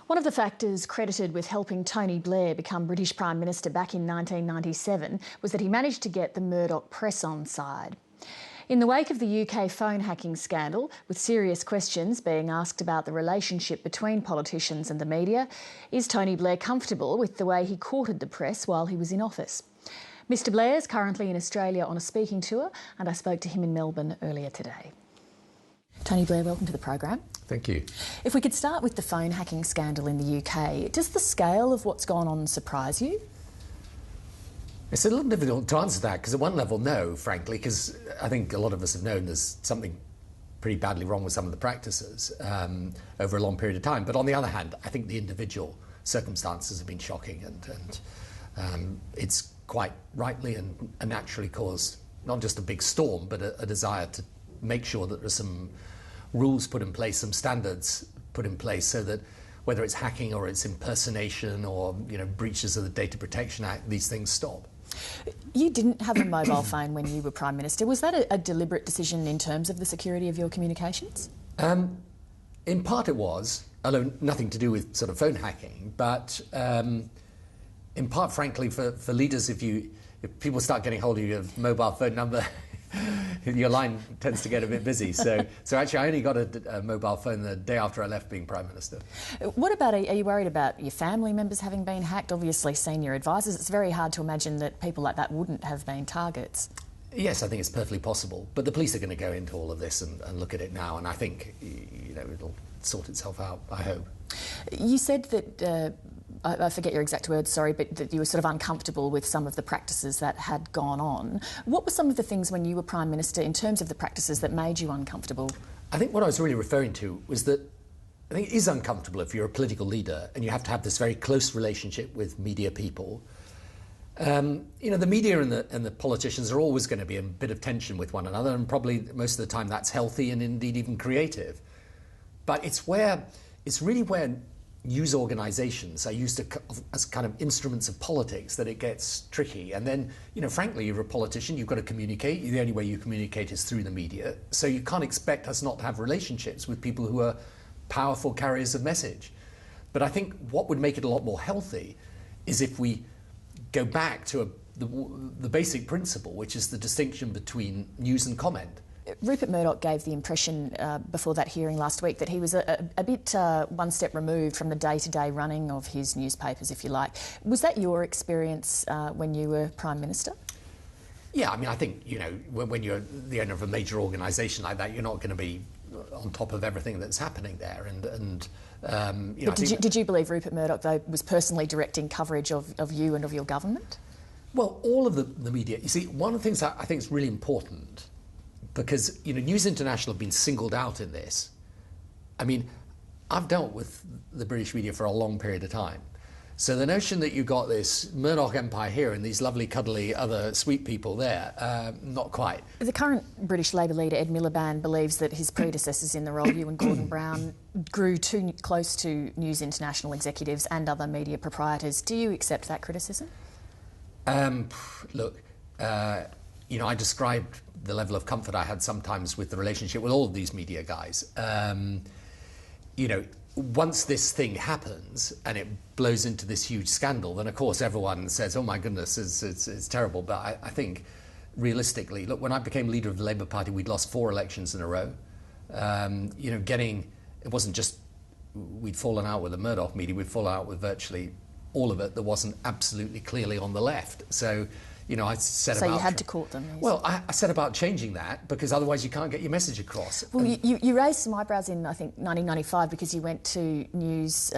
One of the factors credited with helping Tony Blair become British Prime Minister back in 1997 was that he managed to get the Murdoch press on side. In the wake of the UK phone hacking scandal, with serious questions being asked about the relationship between politicians and the media, is Tony Blair comfortable with the way he courted the press while he was in office? Mr Blair is currently in Australia on a speaking tour, and I spoke to him in Melbourne earlier today. Tony Blair, welcome to the program. Thank you. If we could start with the phone hacking scandal in the UK, does the scale of what's gone on surprise you? It's a little difficult to answer that because at one level, no, frankly, because I think a lot of us have known there's something pretty badly wrong with some of the practices over a long period of time. But on the other hand, I think the individual circumstances have been shocking and it's quite rightly and naturally caused not just a big storm, but a desire to make sure that there's some rules put in place, some standards put in place so that whether it's hacking or it's impersonation or breaches of the Data Protection Act, these things stop. You didn't have a mobile phone when you were Prime Minister. Was that a deliberate decision in terms of the security of your communications? In part it was, although nothing to do with sort of phone hacking, but in part, frankly, for leaders, if people start getting hold of your mobile phone number, your line tends to get a bit busy. So actually, I only got a mobile phone the day after I left being Prime Minister. What about, are you worried about your family members having been hacked? Obviously, senior advisors. It's very hard to imagine that people like that wouldn't have been targets. Yes, I think it's perfectly possible. But the police are going to go into all of this and look at it now, and I think it'll sort itself out, I hope. You said that, I forget your exact words, sorry, but that you were sort of uncomfortable with some of the practices that had gone on. What were some of the things when you were Prime Minister in terms of the practices that made you uncomfortable? I think what I was really referring to was that I think it is uncomfortable if you're a political leader and you have to have this very close relationship with media people. The media and the politicians are always going to be in a bit of tension with one another, and probably most of the time that's healthy and indeed even creative. But it's really where news organisations are used as kind of instruments of politics that it gets tricky. And then, frankly, you're a politician, you've got to communicate. The only way you communicate is through the media. So you can't expect us not to have relationships with people who are powerful carriers of message. But I think what would make it a lot more healthy is if we go back to the basic principle, which is the distinction between news and comment. Rupert Murdoch gave the impression before that hearing last week that he was a bit one step removed from the day-to-day running of his newspapers, if you like. Was that your experience when you were Prime Minister? Yeah, I mean, I think, when you're the owner of a major organisation like that, you're not going to be on top of everything that's happening there. But did you believe Rupert Murdoch, though, was personally directing coverage of you and of your government? Well, all of the media. You see, one of the things that I think is really important, because News International have been singled out in this. I mean, I've dealt with the British media for a long period of time. So the notion that you've got this Murdoch empire here and these lovely, cuddly other sweet people there, not quite. The current British Labour leader, Ed Miliband, believes that his predecessors in the role, you and Gordon Brown, grew too close to News International executives and other media proprietors. Do you accept that criticism? Look, I described the level of comfort I had sometimes with the relationship with all of these media guys. Once this thing happens and it blows into this huge scandal, then of course everyone says, oh my goodness, it's terrible. But I think realistically, look, when I became leader of the Labour Party, we'd lost 4 elections in a row. It wasn't just we'd fallen out with the Murdoch media, we'd fallen out with virtually all of it that wasn't absolutely clearly on the left. So I set about... So you had to court them? Well, I set about changing that because otherwise you can't get your message across. Well, you raised some eyebrows in, I think, 1995 because you went to News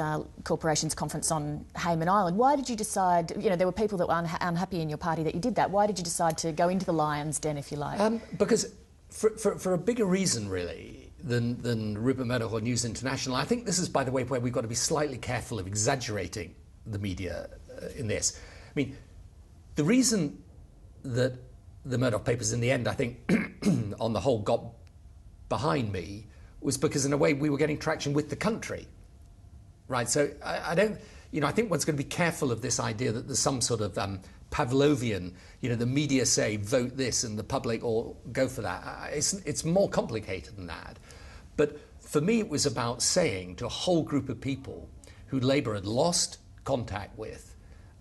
Corporation's conference on Hayman Island. Why did you decide... there were people that were unhappy in your party that you did that. Why did you decide to go into the lion's den, if you like? Because for a bigger reason, really, than Rupert Murdoch or News International, I think this is, by the way, where we've got to be slightly careful of exaggerating the media in this. I mean, the reason that the Murdoch papers in the end, I think, on the whole, got behind me was because, in a way, we were getting traction with the country, right? So I don't, I think one's going to be careful of this idea that there's some sort of Pavlovian, the media say vote this and the public all go for that. It's more complicated than that. But for me, it was about saying to a whole group of people who Labour had lost contact with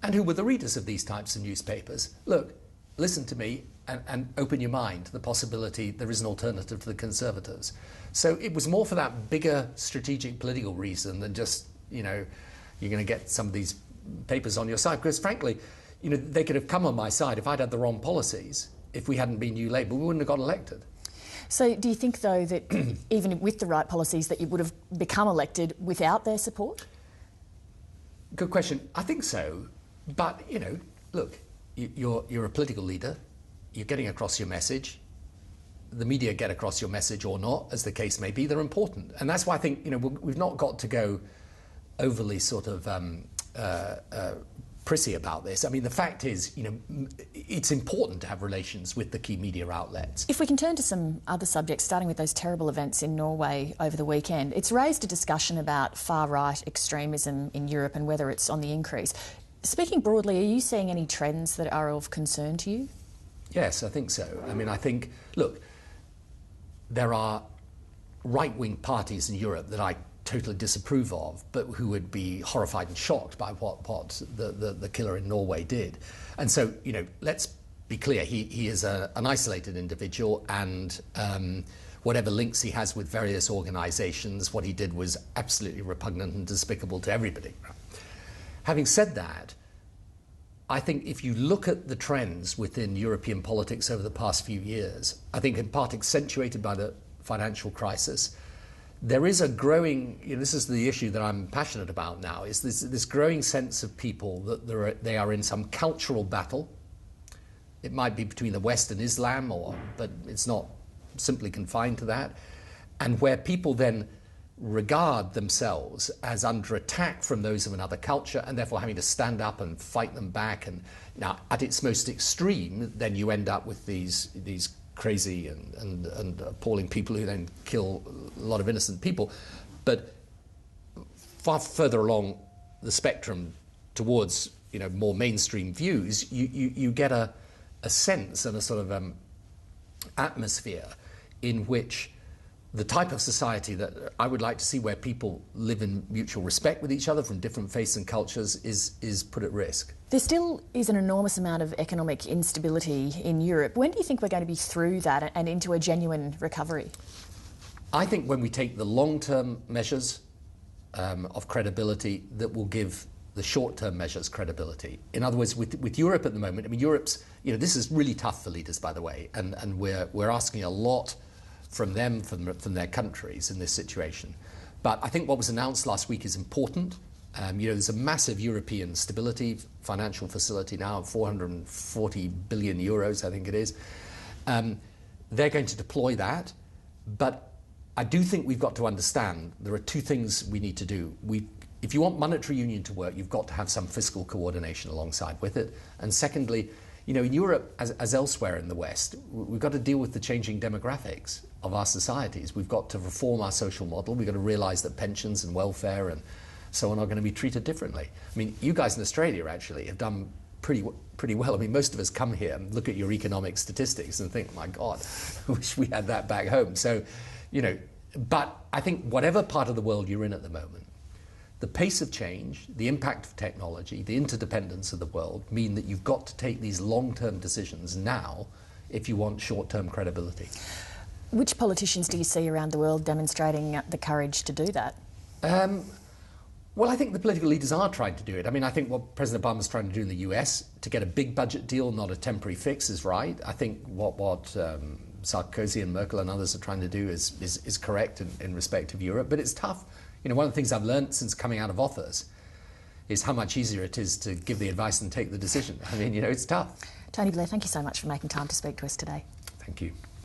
and who were the readers of these types of newspapers. Look, listen to me and open your mind to the possibility there is an alternative to the Conservatives. So it was more for that bigger strategic political reason than just, you know, you're going to get some of these papers on your side. Because frankly, you know, they could have come on my side if I'd had the wrong policies. If we hadn't been New Labour, we wouldn't have got elected. So do you think, though, that even with the right policies that you would have become elected without their support? Good question. I think so. But, you know, look, you're a political leader. You're getting across your message. The media get across your message or not, as the case may be. They're important. And that's why I think, you know, we've not got to go overly sort of prissy about this. I mean, the fact is, you know, it's important to have relations with the key media outlets. If we can turn to some other subjects, starting with those terrible events in Norway over the weekend, it's raised a discussion about far-right extremism in Europe and whether it's on the increase. Speaking broadly, are you seeing any trends that are of concern to you? Yes, I think so. I mean, I think, look, there are right-wing parties in Europe that I totally disapprove of, but who would be horrified and shocked by what the killer in Norway did. And so, you know, let's be clear, he is an isolated individual, and whatever links he has with various organisations, what he did was absolutely repugnant and despicable to everybody. Having said that, I think if you look at the trends within European politics over the past few years, I think in part accentuated by the financial crisis, there is a growing, you know, this is the issue that I'm passionate about now, is this growing sense of people that they are in some cultural battle. It might be between the West and Islam, but it's not simply confined to that. And where people then regard themselves as under attack from those of another culture and therefore having to stand up and fight them back. And now, at its most extreme, then you end up with these crazy and appalling people who then kill a lot of innocent people. But far further along the spectrum towards, you know, more mainstream views, you get a sense and a sort of atmosphere in which the type of society that I would like to see, where people live in mutual respect with each other from different faiths and cultures, is put at risk. There still is an enormous amount of economic instability in Europe. When do you think we're going to be through that and into a genuine recovery? I think when we take the long-term measures of credibility that will give the short-term measures credibility. In other words, with Europe at the moment, I mean, Europe's, you know, this is really tough for leaders, by the way, and we're asking a lot from them, from their countries in this situation. But I think what was announced last week is important. You know, there's a massive European stability financial facility now of 440 billion euros, I think it is. They're going to deploy that. But I do think we've got to understand there are two things we need to do. If you want monetary union to work, you've got to have some fiscal coordination alongside with it. And secondly, you know, in Europe, as elsewhere in the West, we've got to deal with the changing demographics of our societies. We've got to reform our social model. We've got to realise that pensions and welfare and so on are going to be treated differently. I mean, you guys in Australia actually have done pretty well. I mean, most of us come here and look at your economic statistics and think, my God, I wish we had that back home. So, you know, but I think whatever part of the world you're in at the moment, the pace of change, the impact of technology, the interdependence of the world mean that you've got to take these long-term decisions now if you want short-term credibility. Which politicians do you see around the world demonstrating the courage to do that? Well, I think the political leaders are trying to do it. I mean, I think what President Obama's trying to do in the US, to get a big budget deal, not a temporary fix, is right. I think what Sarkozy and Merkel and others are trying to do is correct in respect of Europe, but it's tough. You know, one of the things I've learned since coming out of office is how much easier it is to give the advice and take the decision. I mean, you know, it's tough. Tony Blair, thank you so much for making time to speak to us today. Thank you.